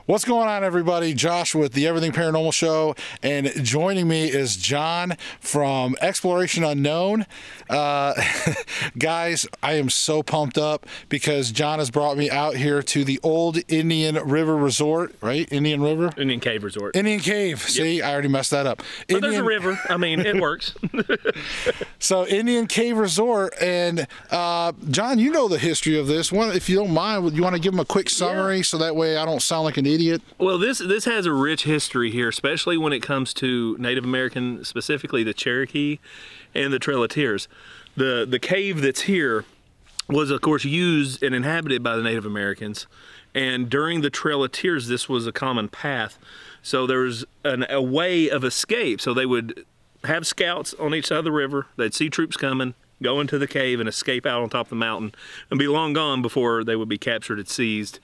What's going on, everybody? Josh with the Everything Paranormal Show, and joining me is John from Exploration Unknown. Guys, I am so pumped up because John has brought me out here to the old Indian River Resort, right? Indian River? Indian Cave Resort. Indian Cave. Yep. See, I already messed that up. But there's a river. I mean, it works. So, Indian Cave Resort, and John, you know the history of this one. If you don't mind, you want to give them a quick summary so that way I don't sound like an idiot? Well, this has a rich history here, especially when it comes to Native American, specifically the Cherokee and the Trail of Tears. The cave that's here was, of course, used and inhabited by the Native Americans. And during the Trail of Tears, this was a common path. So there was a way of escape. So they would have scouts on each side of the river. They'd see troops coming, go into the cave and escape out on top of the mountain and be long gone before they would be captured and seized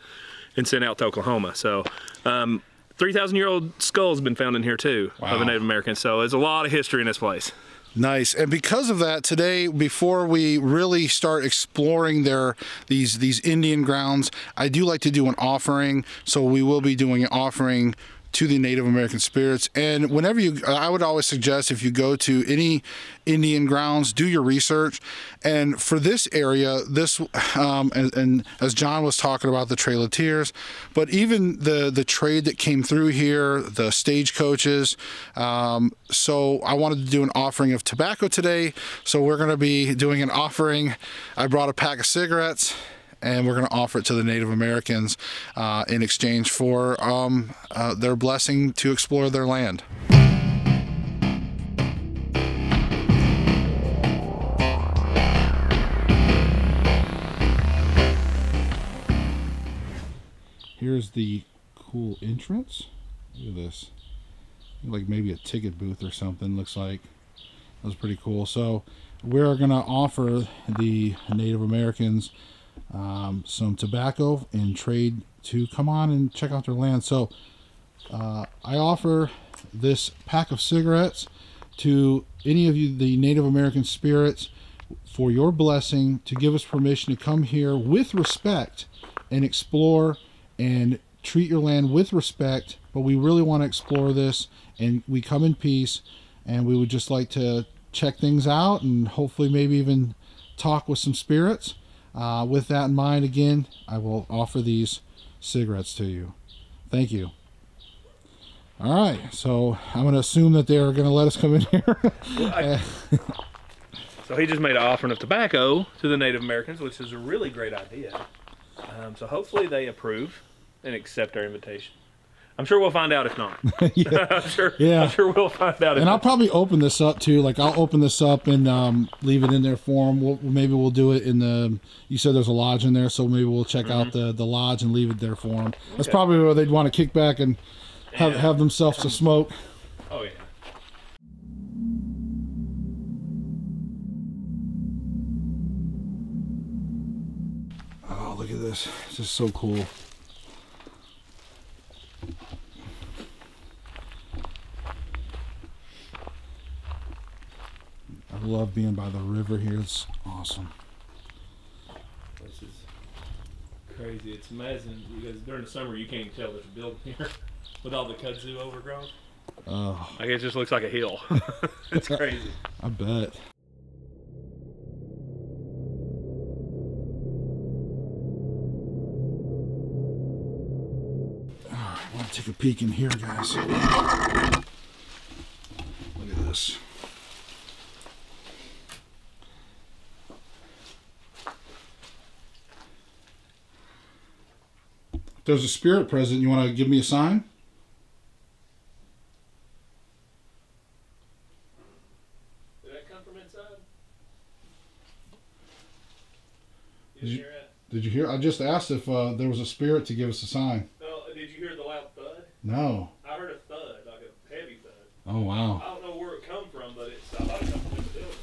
and sent out to Oklahoma. So 3,000-year-old skull has been found in here too. Wow. Of a Native American. So there's a lot of history in this place. Nice. And because of that, today, before we really start exploring these Indian grounds, I do like to do an offering. So we will be doing an offering to the Native American spirits. And whenever I would always suggest, if you go to any Indian grounds, do your research. And for this area, and as John was talking about the Trail of Tears, but even the trade that came through here, the stagecoaches. So I wanted to do an offering of tobacco today. So we're going to be doing an offering. I brought a pack of cigarettes, and we're going to offer it to the Native Americans in exchange for their blessing to explore their land. Here's the cool entrance. Look at this. Like maybe a ticket booth or something, looks like. That was pretty cool. So we're going to offer the Native Americans some tobacco in trade to come on and check out their land. So I offer this pack of cigarettes to any of you, the Native American spirits, for your blessing, to give us permission to come here with respect and explore and treat your land with respect. But we really want to explore this, and we come in peace, and we would just like to check things out and hopefully maybe even talk with some spirits. With that in mind, again, I will offer these cigarettes to you. Thank you. All right, so I'm going to assume that they're going to let us come in here. So he just made an offering of tobacco to the Native Americans, which is a really great idea. So hopefully they approve and accept our invitation. I'm sure we'll find out if not. Yeah. I'm sure we'll find out. And I'll probably open this up too. Like I'll open this up and leave it in there for them. Maybe we'll do it in the. You said there's a lodge in there, so maybe we'll check out the lodge and leave it there for them. That's probably where they'd want to kick back and have themselves a smoke. Oh yeah. Oh, look at this! It's just so cool. I love being by the river here. It's awesome. This is crazy. It's amazing because during the summer you can't tell there's a building here with all the kudzu overgrown. Oh, Like it just looks like a hill. It's crazy. I bet. All right, I want to take a peek in here, guys. Look at this. If there's a spirit present, you want to give me a sign? Did that come from inside? Did you hear? I just asked if there was a spirit to give us a sign. No, did you hear the loud thud? No. I heard a thud, like a heavy thud. Oh, wow. I don't know where it come from, but I thought it come from the building.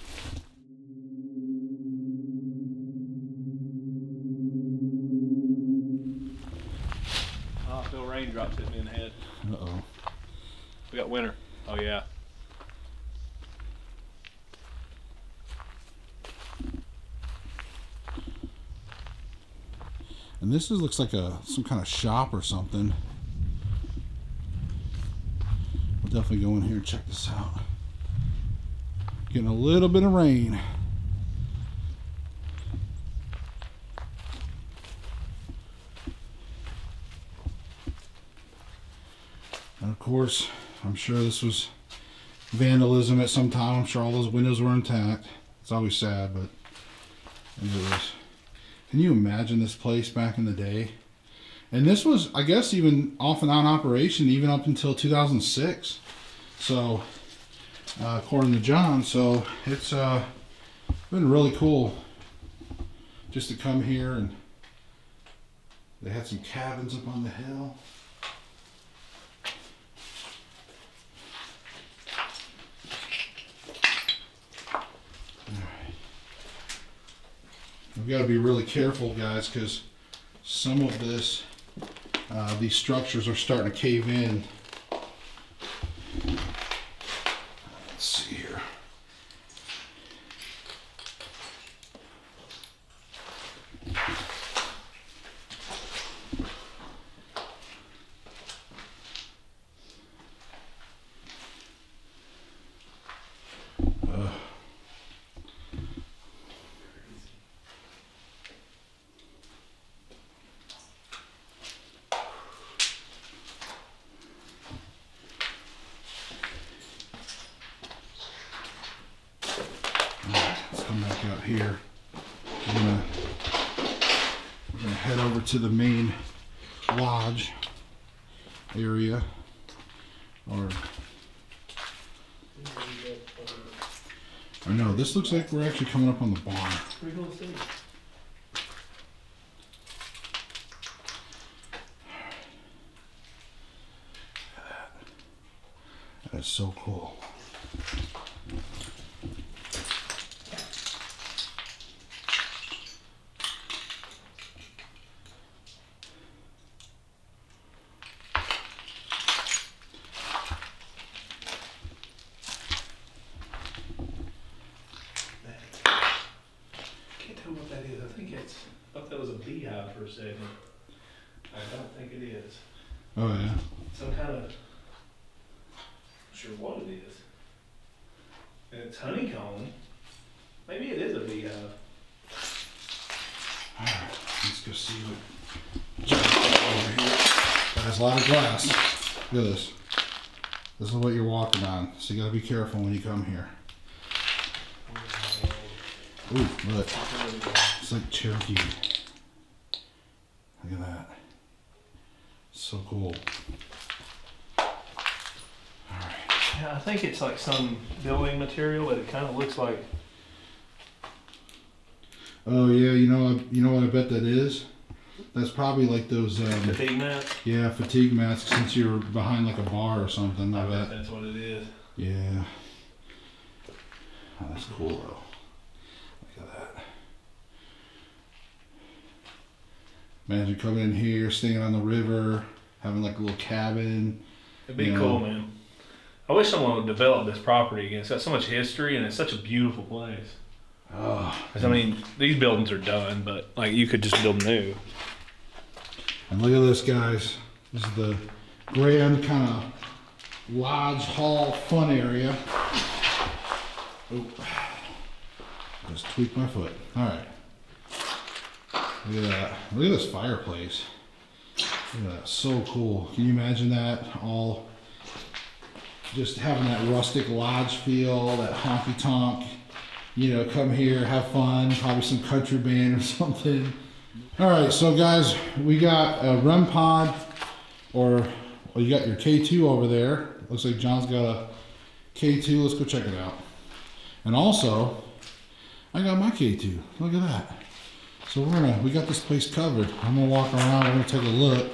Oh, I feel raindrops hitting me in the head. Uh-oh. We got winter. Oh, yeah. And this looks like some kind of shop or something. definitely go in here and check this out. Getting a little bit of rain. And of course, I'm sure this was vandalism at some time. I'm sure all those windows were intact. It's always sad, but look at this. Can you imagine this place back in the day? And this was, I guess, even off and on operation even up until 2006. So, according to John, so it's been really cool just to come here, and they had some cabins up on the hill. We've got to be really careful, guys, because some of this, these structures are starting to cave in. Let's see here. Out here, we're gonna head over to the main lodge area, or no, this looks like we're actually coming up on the barn. That is so cool. Beehive for a second. I don't think it is. Oh yeah. Some kind of, I'm sure what it is. And it's honeycomb. Maybe it is a beehive. Alright, let's go see what John's got over here. There's a lot of glass. Look at this. This is what you're walking on, so you gotta be careful when you come here. Ooh, look. It's like Cherokee. Look at that. So cool. Alright. Yeah, I think it's like some building material, but it kind of looks like. Oh yeah, you know what I bet that is? That's probably like those fatigue mats? Yeah, fatigue mats, since you're behind like a bar or something. I bet that's what it is. Yeah. Oh, that's cool though. Look at that. Imagine coming in here, staying on the river, having like a little cabin. It'd be cool, man. I wish someone would develop this property again. It's got so much history and it's such a beautiful place. Oh. I mean, these buildings are done, but like you could just build new. And look at this, guys. This is the grand kind of lodge hall fun area. Oh, just tweaked my foot. All right. Look at that. Look at this fireplace. Look at that. So cool. Can you imagine that? All just having that rustic lodge feel, that honky tonk. You know, come here, have fun, probably some country band or something. All right, so guys, we got a REM pod, or well, you got your K2 over there. Looks like John's got a K2. Let's go check it out. And also, I got my K2. Look at that. So we got this place covered. I'm gonna walk around, we're gonna take a look.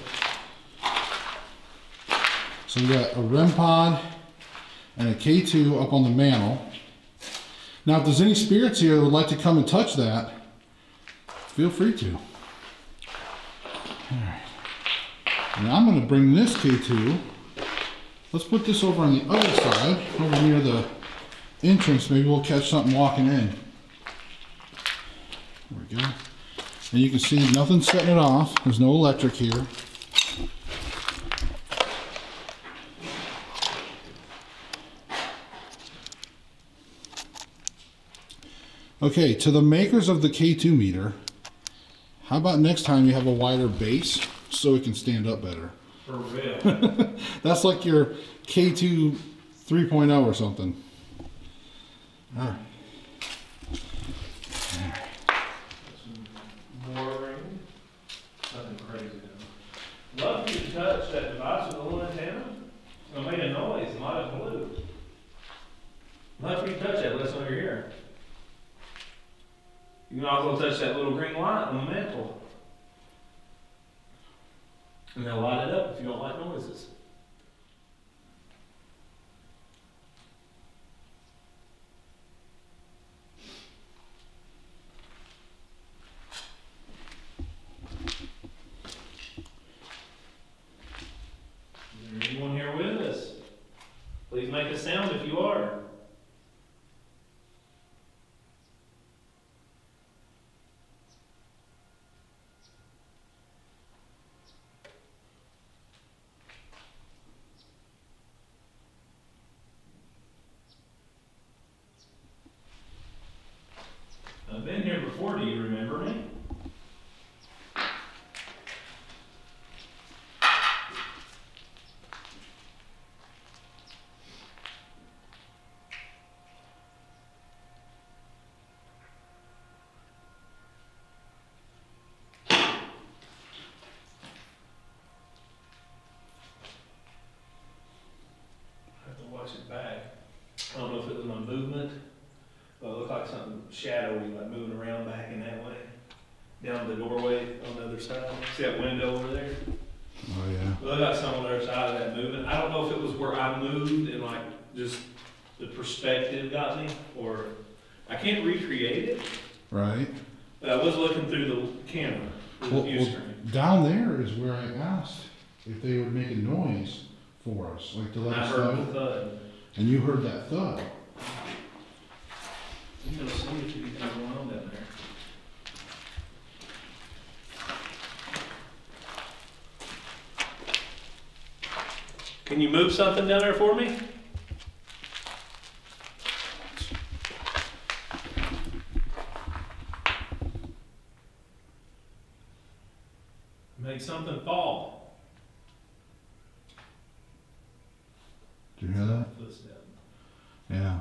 So we got a REM pod and a K2 up on the mantle. Now, if there's any spirits here that would like to come and touch that, feel free to. All right. And I'm going to bring this K2. Let's put this over on the other side, over near the entrance. Maybe we'll catch something walking in. There we go. And you can see nothing's setting it off. There's no electric here. Okay, to the makers of the K2 meter, how about next time you have a wider base so it can stand up better? For real. That's like your K2 3.0 or something. All right. Mooring. Nothing crazy though. Love for you to touch that device with a little antenna. It's gonna make a noise, it might have blue. Love for you to touch that, let us know you're here. You can also touch that little green light on the mantle. And they'll light it up if you don't like noises. Is there anyone here with us? Please make a sound if you are. I've been here before, do you remember me? I have to watch it back. I don't know if it was my movement, but it looked like something shadowy, like moving around back in that way. Down the doorway on the other side. See that window over there? Oh yeah. Well, I got some on the other side of that moving. I don't know if it was where I moved and like just the perspective got me, or I can't recreate it. Right. But I was looking through the camera, through the view screen. Down there is where I asked if they would make a noise for us, like to let I us heard know. the thud. And you heard that thud. You know, something should be kind of going on down there. Can you move something down there for me? Make something fall. Did you hear that? Footstep. Yeah.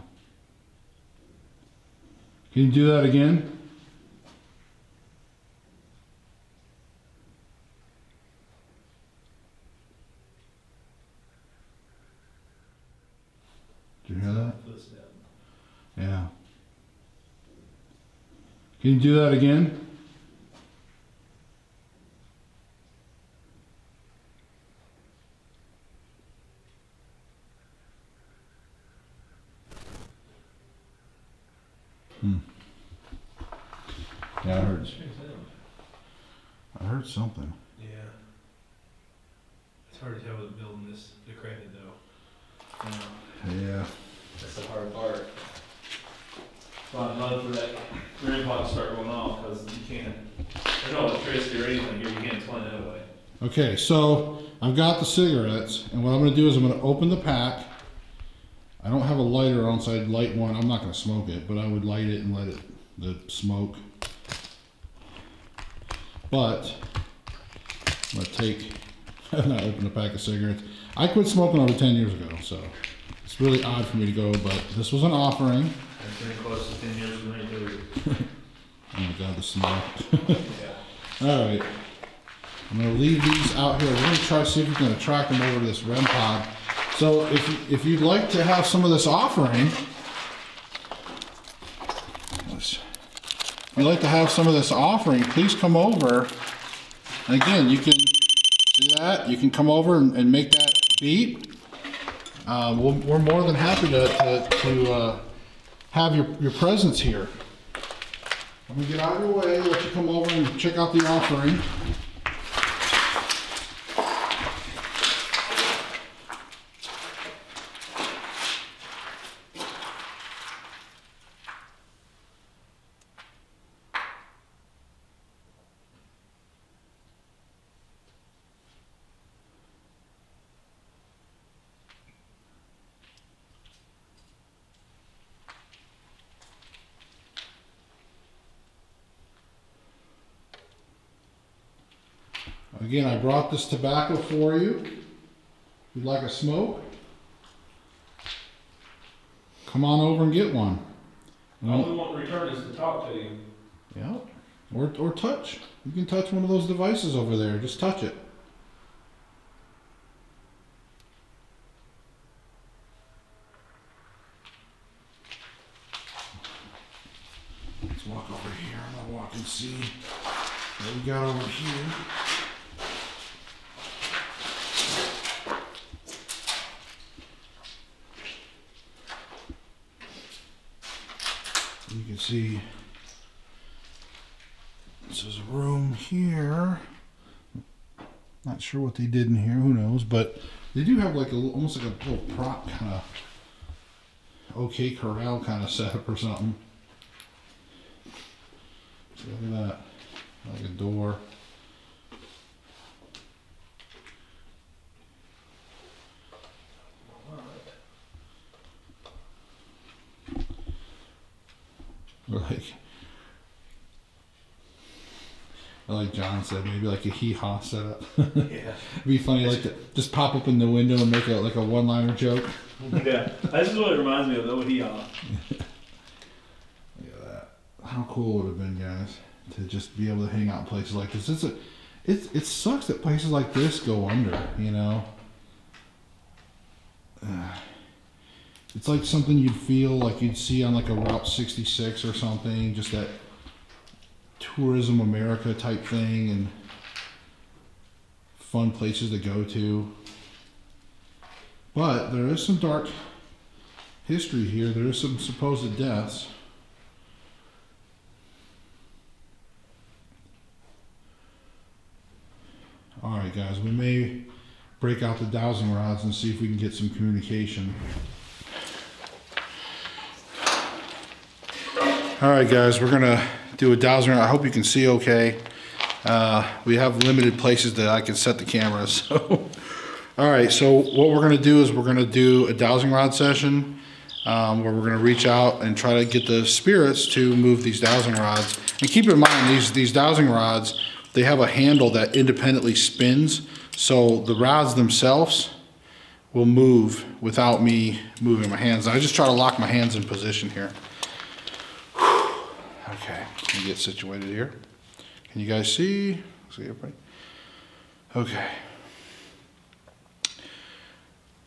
Can you do that again? Did you hear that? Footstep. Yeah. Can you do that again? Yeah, I heard something. Yeah. It's hard to tell with the building this decrepit though. Yeah. That's the hard part. So I'd love for that grandpa to start going off because you can't, there's no electricity or anything here, you can't explain that away. Okay, so I've got the cigarettes, and what I'm going to do is I'm going to open the pack. I don't have a lighter on, so I'd light one. I'm not going to smoke it, but I would light it and let it the smoke. But I'm going to take, I've not opened a pack of cigarettes. I quit smoking over 10 years ago, so it's really odd for me to go, but this was an offering. That's pretty close to 10 years from now. Oh my God, the smell. All right. I'm going to leave these out here. We're going to try to see if we can attract them over to this REM pod. So if you'd like to have some of this offering, if you'd like to have some of this offering, please come over. And again, you can see that. You can come over and make that beep. We're more than happy to have your presence here. I'm going to get out of your way, let you come over and check out the offering. Again, I brought this tobacco for you. If you'd like a smoke, come on over and get one. All we want in return is to talk to you. Yeah, or touch. You can touch one of those devices over there. Just touch it. Let's walk over here. I'm gonna walk and see what we got over here. You can see this is a room here. Not sure what they did in here, who knows, but they do have like almost like a little prop kind of OK Corral kind of setup or something. So look at that, like a door. Like John said, maybe like a hee-haw setup. Yeah. It'd be funny, like to just pop up in the window and make like a one-liner joke. Yeah, this is what it reminds me of, the old hee-haw. Look at that. How cool would it have been, guys, to just be able to hang out in places like this. It sucks that places like this go under, you know. It's like something you'd feel like you'd see on like a Route 66 or something, just that Tourism America type thing and fun places to go to. But there is some dark history here. There is some supposed deaths. All right, guys, we may break out the dowsing rods and see if we can get some communication. All right, guys, we're gonna do a dowsing rod. I hope you can see okay. We have limited places that I can set the camera, so. All right, so what we're gonna do is we're gonna do a dowsing rod session where we're gonna reach out and try to get the spirits to move these dowsing rods. And keep in mind, these dowsing rods, they have a handle that independently spins, so the rods themselves will move without me moving my hands. I just try to lock my hands in position here. Okay, let me get situated here. Can you guys see? See everybody? Okay.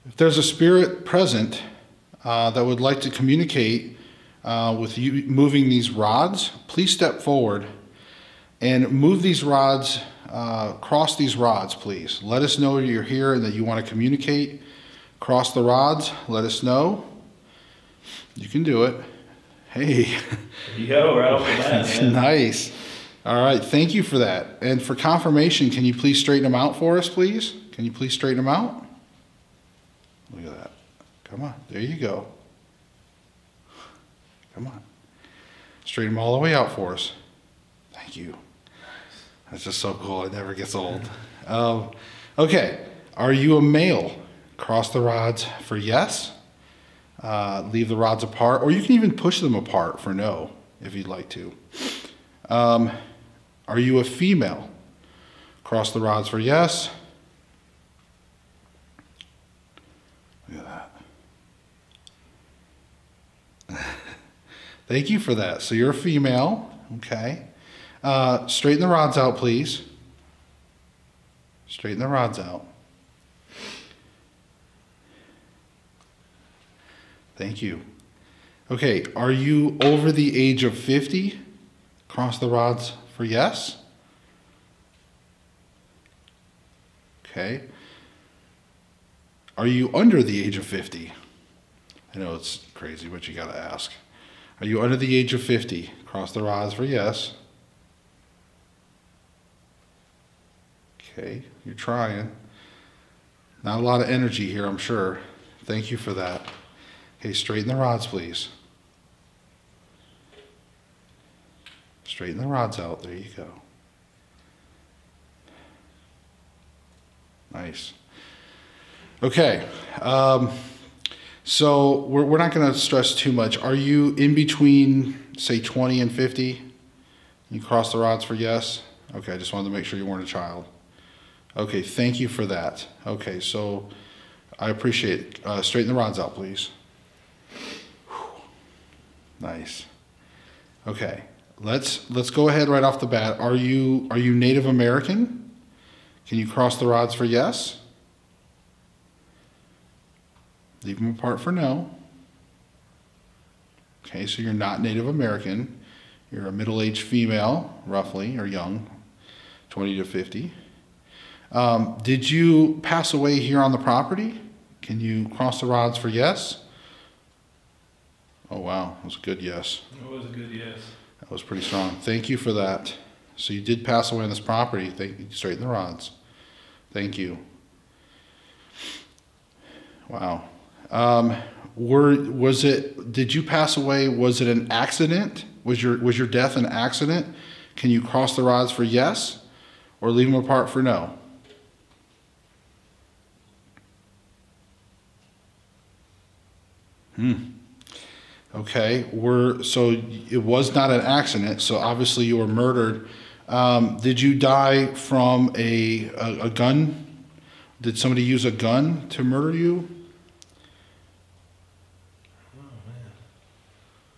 If there's a spirit present that would like to communicate with you moving these rods, please step forward and move these rods, cross these rods, please. Let us know you're here and that you want to communicate. Cross the rods, let us know. You can do it. Hey. There you go, right off the bat. That's nice. All right, thank you for that. And for confirmation, can you please straighten them out for us, please? Can you please straighten them out? Look at that. Come on, there you go. Come on. Straighten them all the way out for us. Thank you. That's just so cool, it never gets old. Okay, are you a male? Cross the rods for yes. Leave the rods apart, or you can even push them apart for no, if you'd like to. Are you a female? Cross the rods for yes. Look at that. Thank you for that. So you're a female, okay. Straighten the rods out, please. Straighten the rods out. Thank you. Okay, are you over the age of 50? Cross the rods for yes. Okay. Are you under the age of 50? I know it's crazy, but you gotta ask. Are you under the age of 50? Cross the rods for yes. Okay, you're trying. Not a lot of energy here, I'm sure. Thank you for that. Okay, straighten the rods, please. Straighten the rods out. There you go. Nice. Okay. So we're not going to stress too much. Are you in between, say, 20 and 50? You cross the rods for yes? Okay, I just wanted to make sure you weren't a child. Okay, thank you for that. Okay, so I appreciate it. Straighten the rods out, please. Whew. Nice. Okay, let's go ahead right off the bat. Are you Native American? Can you cross the rods for yes? Leave them apart for no. Okay, so you're not Native American. You're a middle-aged female, roughly, or young, 20 to 50. Did you pass away here on the property? Can you cross the rods for yes? Oh, wow, that was a good yes. It was a good yes. That was pretty strong. Thank you for that. So you did pass away on this property. Thank you. Straighten the rods. Thank you. Wow. Did you pass away? Was it an accident? Was your death an accident? Can you cross the rods for yes, or leave them apart for no? Okay. So it was not an accident. So obviously you were murdered. Did you die from a gun? Did somebody use a gun to murder you?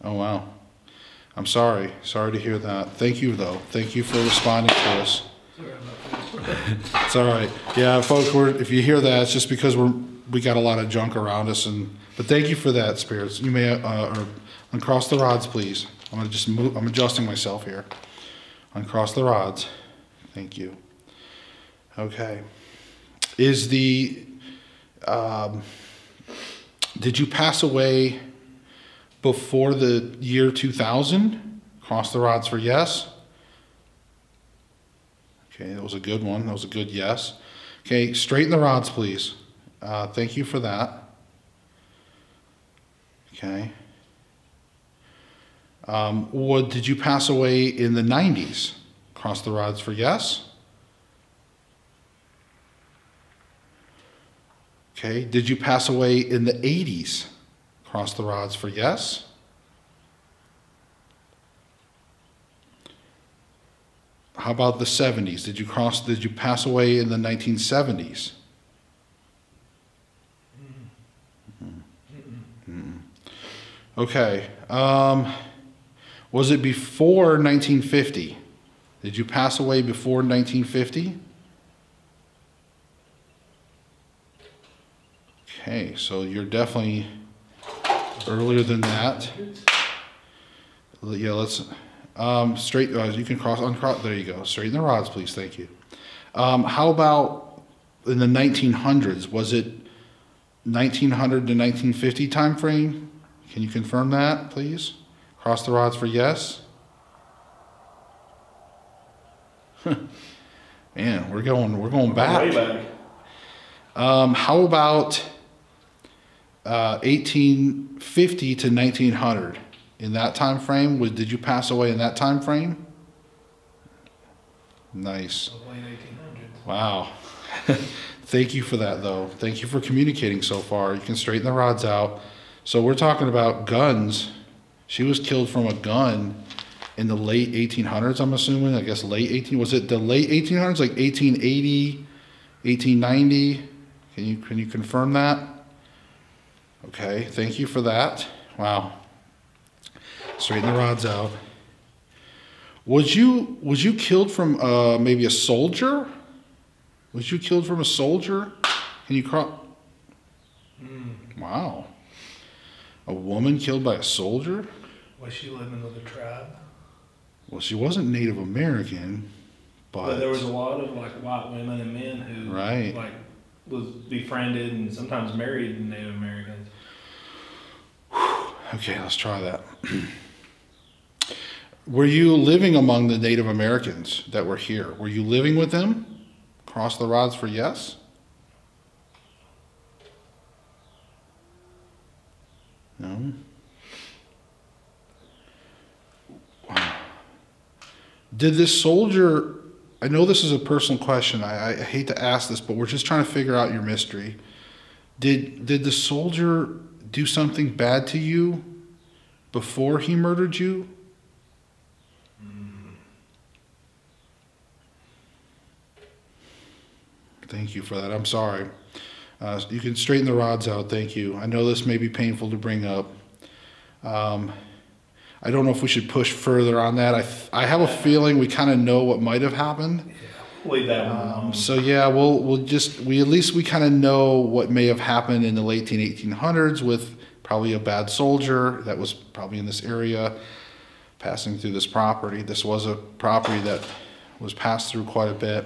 Oh, wow. I'm sorry. Sorry to hear that. Thank you, though. Thank you for responding to us. It's all right. Yeah, folks, if you hear that, it's just because we got a lot of junk around us. But thank you for that, spirits. You may uncross the rods, please. I'm gonna just move. I'm adjusting myself here. Uncross the rods. Thank you. Okay. Did you pass away before the year 2000? Cross the rods for yes. Okay, that was a good one. That was a good yes. Okay, straighten the rods, please. Thank you for that. Okay. Did you pass away in the 90s? Cross the rods for yes. Okay. Did you pass away in the 80s? Cross the rods for yes. How about the 70s? Did you pass away in the 1970s? Okay. Was it before 1950? Did you pass away before 1950? Okay, so you're definitely earlier than that. Yeah, let's straight. You can uncross. There you go. Straighten the rods, please. Thank you. How about in the 1900s? Was it 1900 to 1950 time frame? Can you confirm that, please? Cross the rods for yes. Man, we're going back. Way back. How about 1850 to 1900? In that time frame, did you pass away in that time frame? Nice. Late 1800s. Wow. Thank you for that, though. Thank you for communicating so far. You can straighten the rods out. So we're talking about guns. She was killed from a gun in the late 1800s, I'm assuming. I guess late 18. Was it the late 1800s, like 1880, 1890? Can you confirm that? Okay, thank you for that. Wow. Straighten the rods out. Was you killed from maybe a soldier? Was you killed from a soldier? Can you Wow. A woman killed by a soldier? Was she living with a tribe? Well, she wasn't Native American, But there was a lot of like white women and men who like was befriended and sometimes married Native Americans. Okay, let's try that. Were you living among the Native Americans that were here? Were you living with them? Cross the rods for yes? No? Wow. Did this soldier, I know this is a personal question, I hate to ask this, but we're just trying to figure out your mystery. Did the soldier do something bad to you before he murdered you? Thank you for that. I'm sorry. You can straighten the rods out. Thank you. I know this may be painful to bring up. I don't know if we should push further on that. I have a feeling we kind of know what might have happened. Leave that one alone. So yeah, we at least we kind of know what may have happened in the late 1800s with probably a bad soldier that was probably in this area passing through this property. This was a property that was passed through quite a bit.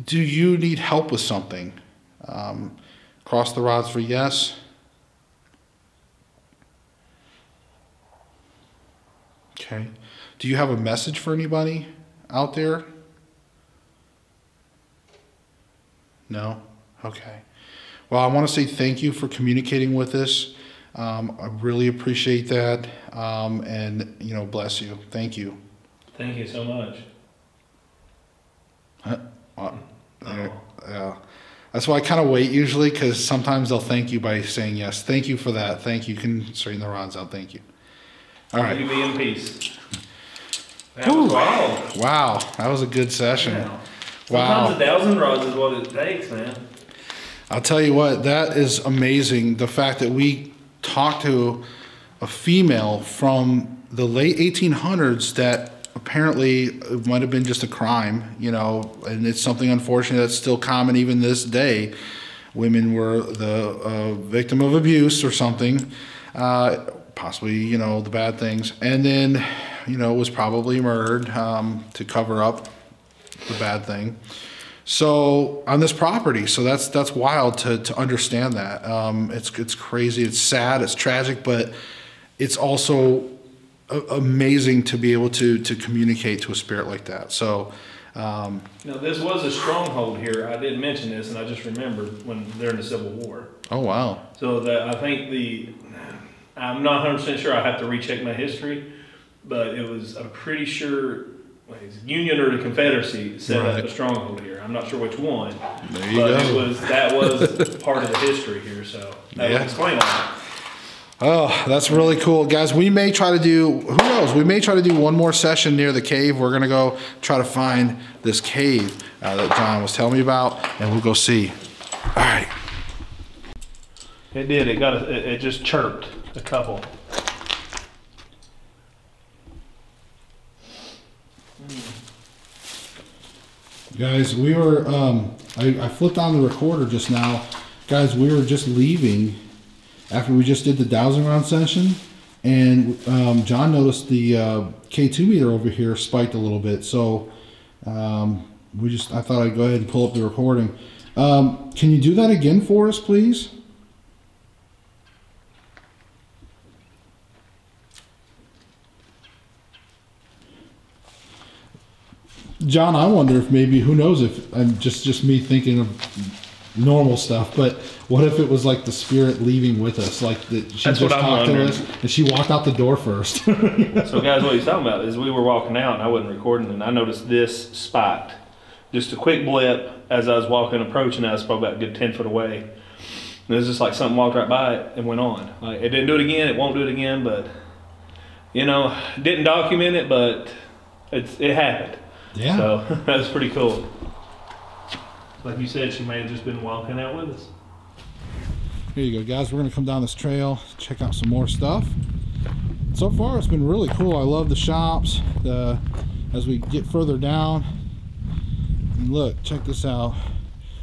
Do you need help with something? Cross the rods for yes. Okay. Do you have a message for anybody out there? No? Okay. Well, I want to say thank you for communicating with us. I really appreciate that. And, you know, bless you. Thank you. Thank you so much. Yeah. That's why I kind of wait usually, because sometimes they'll thank you by saying yes. Thank you for that. Thank you. You can straighten the rods out. Thank you. All right. You be in peace. That was wild. Wow. That was a good session. Yeah. Wow. Sometimes 1,000 rods is what it takes, man. I'll tell you what, that is amazing. The fact that we talked to a female from the late 1800s that apparently it might have been just a crime, you know, and it's something unfortunate that's still common even this day. Women were the victim of abuse or something, possibly, you know, the bad things. And then, you know, was probably murdered to cover up the bad thing. So on this property, so that's wild to understand that. It's crazy, it's sad, it's tragic, but it's also amazing to be able to communicate to a spirit like that. So now this was a stronghold here. I didn't mention this, and I just remembered when during the Civil War. Oh wow. So that I think I'm not 100% sure. I have to recheck my history, but I'm pretty sure. Union or the Confederacy set up a stronghold here. I'm not sure which one. There you go. That was part of the history here, so that would explain all. Oh, that's really cool. Guys, we may try to do, who knows, we may try to do one more session near the cave. We're going to go try to find this cave that John was telling me about, and we'll go see. All right. It did. It just chirped a couple. Guys, we were, I flipped on the recorder just now. Guys, we were just leaving after we just did the dowsing round session, and John noticed the K2 meter over here spiked a little bit, so I thought I'd go ahead and pull up the recording. Can you do that again for us, please? John, I wonder if maybe, who knows, if I'm just me thinking of normal stuff, but what if it was like the spirit leaving with us, like that she That's just what I'm talked to wondering. us and she walked out the door first. So guys, what he's talking about is we were walking out and I wasn't recording, and I noticed this spiked. Just a quick blip as I was approaching us, probably about a good 10 foot away. And it was just like something walked right by it and went on. Like, it didn't do it again, it won't do it again, but, you know, didn't document it, but it happened. Yeah. So that's pretty cool. Like you said, she may have just been walking out with us. Here you go, guys. We're going to come down this trail, check out some more stuff. So far, it's been really cool. I love the shops. As we get further down, and look, check this out.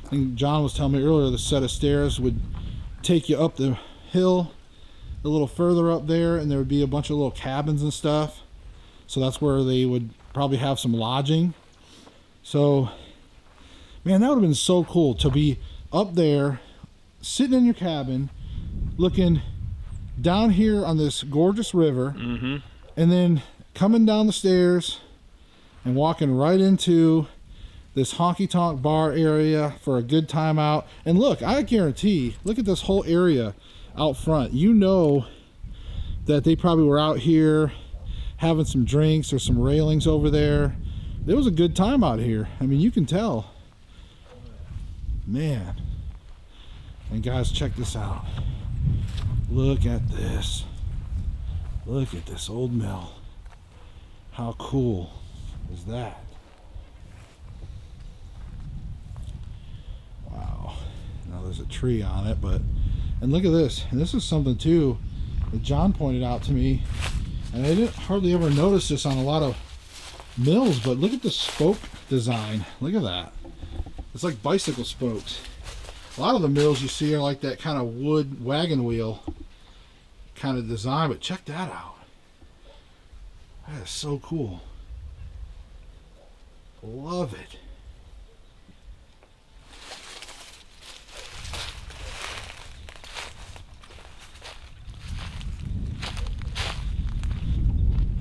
I think John was telling me earlier the set of stairs would take you up the hill a little further up there, and there would be a bunch of little cabins and stuff. So that's where they would probably have some lodging. So, man, that would have been so cool to be up there, sitting in your cabin, looking down here on this gorgeous river, and then coming down the stairs and walking right into this honky-tonk bar area for a good time out. And look, I guarantee, look at this whole area out front. You know that they probably were out here having some drinks or some railings over there. It was a good time out here. I mean, you can tell. Man. And guys, check this out. Look at this. Look at this old mill. How cool is that? there's a tree on it, but, and look at this. And this is something too that John pointed out to me, and I didn't hardly ever notice this on a lot of mills, but look at the spoke design. Look at that. It's like bicycle spokes. A lot of the mills you see are like that kind of wood wagon wheel kind of design, but check that out. That is so cool. Love it.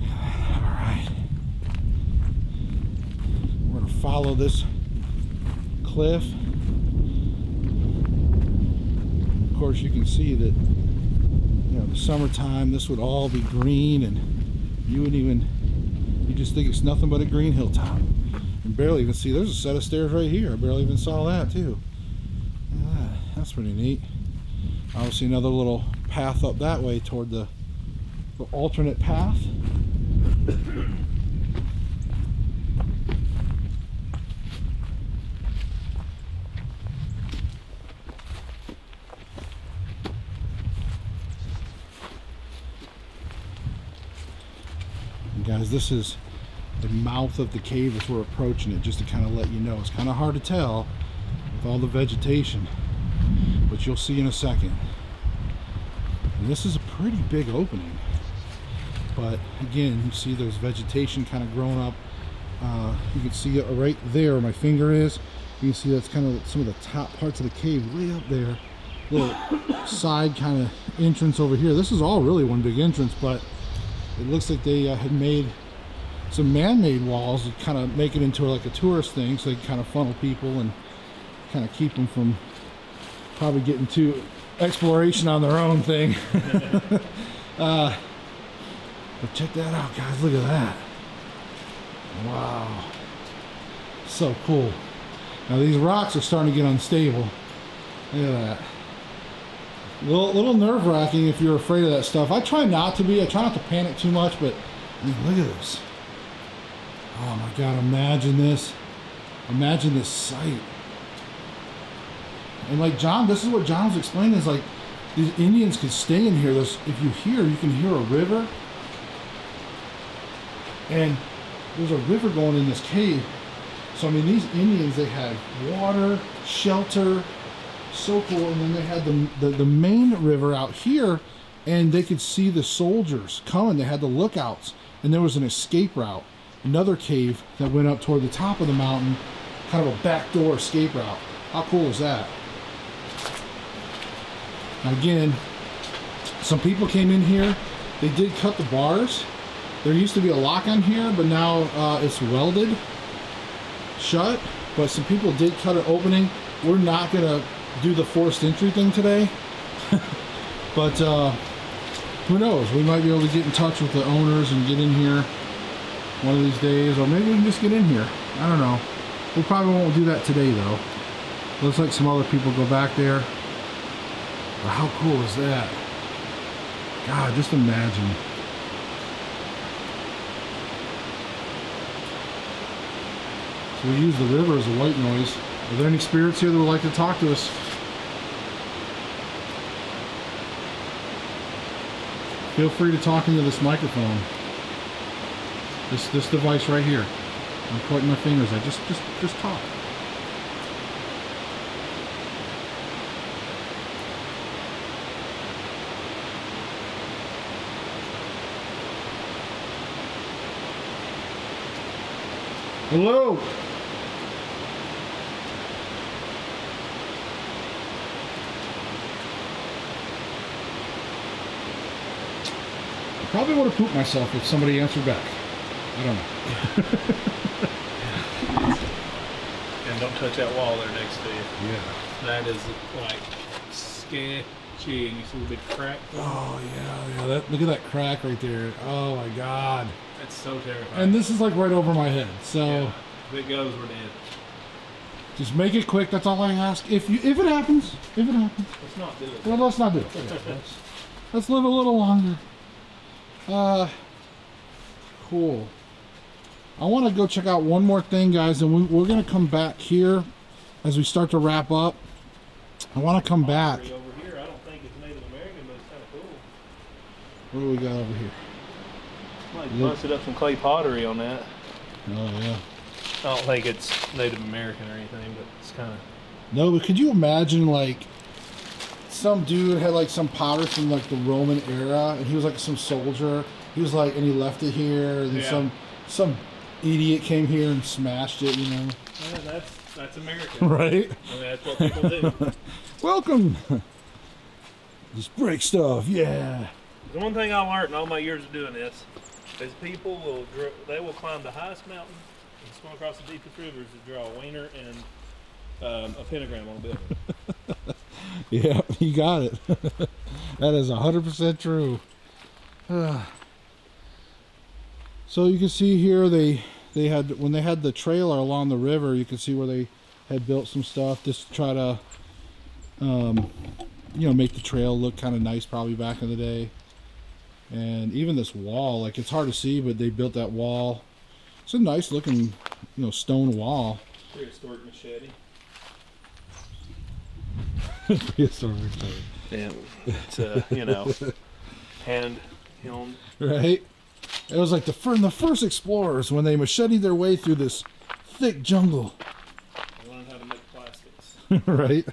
Alright. We're going to follow this cliff. Of course, you can see that, you know, the summertime, this would all be green, and you just think it's nothing but a green hilltop. And barely even see, there's a set of stairs right here. I barely even saw that too. Look at that. That's pretty neat. Obviously another little path up that way toward the alternate path. And guys, this is the mouth of the cave as we're approaching it, just to kind of let you know. It's kind of hard to tell with all the vegetation, but you'll see in a second. And this is a pretty big opening, but again, you see there's vegetation kind of growing up. You can see it right there where my finger is. You can see that's kind of some of the top parts of the cave way up there. Little side kind of entrance over here. This is all really one big entrance, but it looks like they had made some man-made walls to kind of make it into like a tourist thing, so they can kind of funnel people and kind of keep them from probably getting too exploration on their own thing. But check that out, guys. Look at that. Wow. So cool. Now these rocks are starting to get unstable. Look at that. Little nerve-wracking if you're afraid of that stuff. I try not to be. I try not to panic too much, but I mean, look at this. Oh my God, imagine this. Imagine this sight. And like John, this is what John's explaining, is like these Indians could stay in here. There's, if you can hear a river. And there's a river going in this cave. So I mean, these Indians, they had water, shelter, so cool. And then they had the main river out here, and they could see the soldiers coming. They had the lookouts, and there was an escape route. Another cave that went up toward the top of the mountain, kind of a backdoor escape route. How cool is that? Now again, some people came in here. They did cut the bars. There used to be a lock on here, but now it's welded shut. But some people did cut an opening. We're not gonna do the forced entry thing today. But who knows? We might be able to get in touch with the owners and get in here one of these days, or maybe we can just get in here. I don't know. We probably won't do that today though. Looks like some other people go back there. But how cool is that? God, just imagine. So we use the river as a white noise. Are there any spirits here that would like to talk to us? Feel free to talk into this microphone. This device right here. I'm pointing my fingers at. Just talk. Hello. I probably would have pooped myself if somebody answered back. I don't know. And don't touch that wall there next to you. Yeah. That is like sketchy, and you see the big crack. Oh yeah. Look at that crack right there. Oh my God. That's so terrifying. And this is like right over my head. So yeah. If it goes, we're dead. just make it quick. That's all I ask. If it happens, Let's not do it. well, let's not do it. Let's live a little longer. Cool. I want to go check out one more thing, guys, and we're going to come back here as we start to wrap up. I want to come back. Over here, I don't think it's Native American, but it's kind of cool. What do we got over here? Like busted up some clay pottery on that. Oh yeah. I don't think it's Native American or anything, but it's kind of. No, but could you imagine like some dude had like some potter from like the Roman era, and he was like some soldier. He was like, and he left it here, and Yeah. some idiot came here and smashed it. You know. Yeah, that's American. Right. I mean, that's what people do. Welcome. Just break stuff. Yeah. The one thing I learned in all my years of doing this is people will climb the highest mountain and swim across the deepest rivers to draw a wiener and a pentagram on a building. Yeah, you got it. That is 100% true. So you can see here they had, when they had the trailer along the river, you can see where they had built some stuff just to try to you know, make the trail look kind of nice probably back in the day. And even this wall, like, it's hard to see, but they built that wall. It's a nice looking, you know, stone wall. Prehistoric machete. Prehistoric machete. Yeah, it's you know, hand hewn. Right? It was like the first explorers when they macheted their way through this thick jungle. I learned how to make plastics. Right?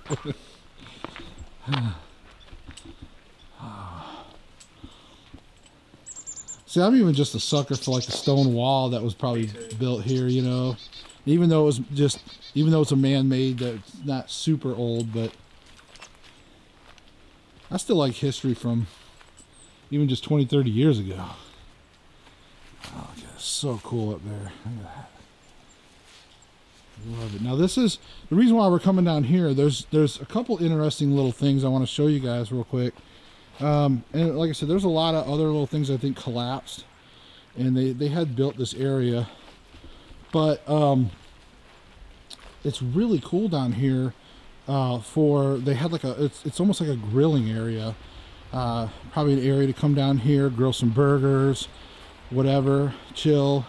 See, I'm even just a sucker for like the stone wall that was probably built here, you know. Even though it's a man-made, that's not super old, but I still like history from even just 20, 30 years ago. Oh, it's so cool up there. Look at that. Love it. Now this is the reason why we're coming down here. There's a couple interesting little things I want to show you guys real quick. And like I said, there's a lot of other little things I think collapsed, and they had built this area, but it's really cool down here. They had like it's almost like a grilling area, probably an area to come down here, grill some burgers, whatever, chill.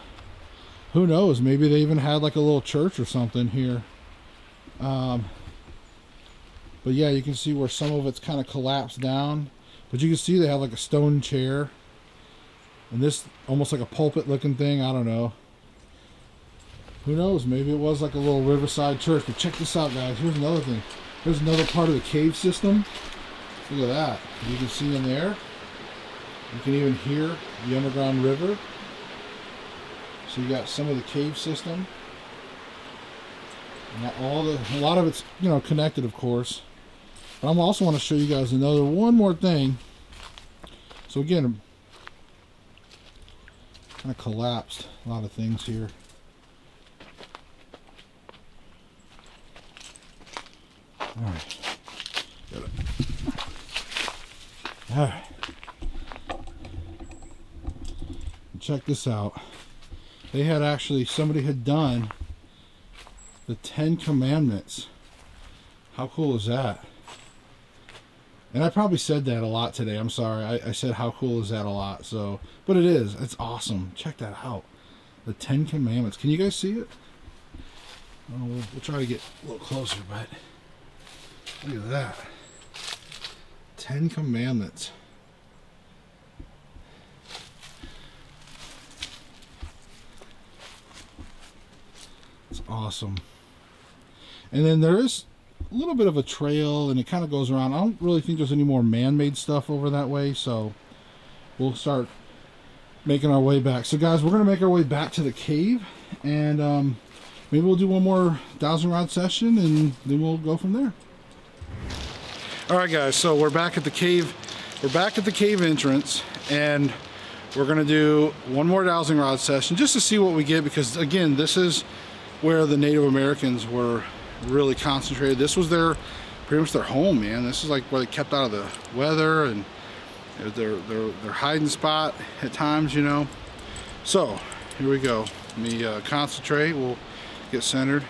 Who knows, maybe they even had like a little church or something here. But yeah, you can see where some of it's kind of collapsed down. But you can see they have like a stone chair. And this almost like a pulpit looking thing. I don't know. Who knows? Maybe it was like a little riverside church. But check this out, guys. Here's another thing. There's another part of the cave system. Look at that. You can see in there. You can even hear the underground river. So you got some of the cave system. And a lot of it's, you know, connected, of course. But I also want to show you guys one more thing. So again, kind of collapsed a lot of things here. All right. Got it. All right. Check this out. They had somebody had done the 10 Commandments. How cool is that? And I probably said that a lot today. I'm sorry. I said how cool is that a lot. So, but it is. It's awesome. Check that out. The 10 Commandments. Can you guys see it? Oh, we'll try to get a little closer, but look at that. 10 Commandments. It's awesome. And then there is a little bit of a trail, and it kind of goes around. I don't really think there's any more man-made stuff over that way, so we'll start making our way back. So guys, we're going to make our way back to the cave, and maybe we'll do one more dowsing rod session, and then we'll go from there. All right, guys, so we're back at the cave. We're back at the cave entrance, and we're going to do one more dowsing rod session just to see what we get, because again, this is where the Native Americans were really concentrated. This was pretty much their home, man. This is like where they kept out of the weather, and their hiding spot at times, you know. So here we go. Let me concentrate. We'll get centered.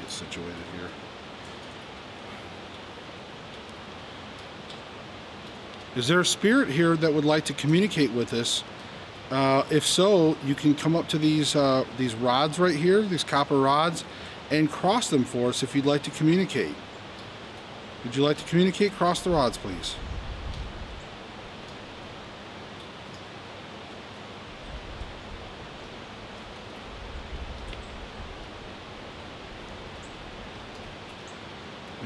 Get situated here. Is there a spirit here that would like to communicate with us If so, you can come up to these rods right here, these copper rods, and cross them for us if you'd like to communicate. Would you like to communicate? Cross the rods, please.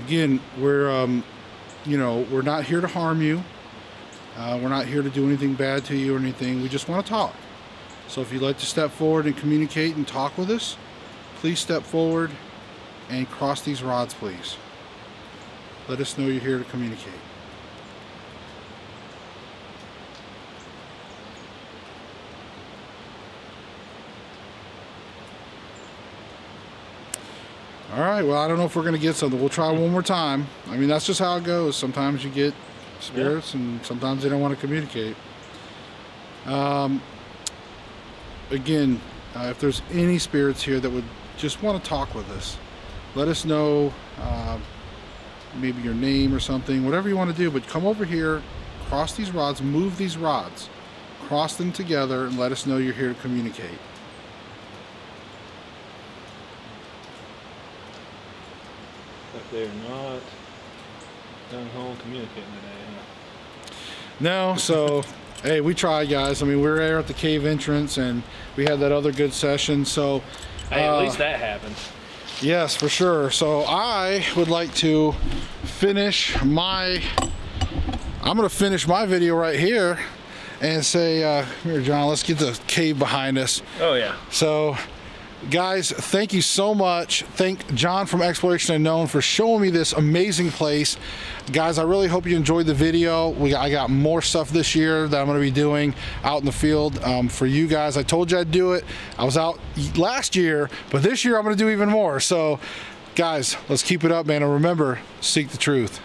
Again, you know, we're not here to harm you. We're not here to do anything bad to you or anything. We just want to talk. So if you'd like to step forward and communicate and talk with us, please step forward and cross these rods, please. Let us know you're here to communicate. All right, well, I don't know if we're going to get something. We'll try one more time. I mean, that's just how it goes. Sometimes you get spirits, and sometimes they don't want to communicate. Again, if there's any spirits here that would just want to talk with us, let us know, maybe your name or something, whatever you want to do, but come over here, cross these rods, move these rods, cross them together, and let us know you're here to communicate. But they're not done home communicating today, huh? No, so hey, we tried, guys. I mean, we were there at the cave entrance, and we had that other good session. So hey, at least that happened. Yes, for sure. So I would like to finish my. I'm gonna finish my video right here, and say, here, John. Let's get the cave behind us. Oh yeah. So, guys, thank you so much. Thank John from Exploration Unknown for showing me this amazing place. Guys, I really hope you enjoyed the video. I got more stuff this year that I'm going to be doing out in the field for you guys. I told you I'd do it. I was out last year, but this year I'm going to do even more. So, guys, let's keep it up, man. And remember, seek the truth.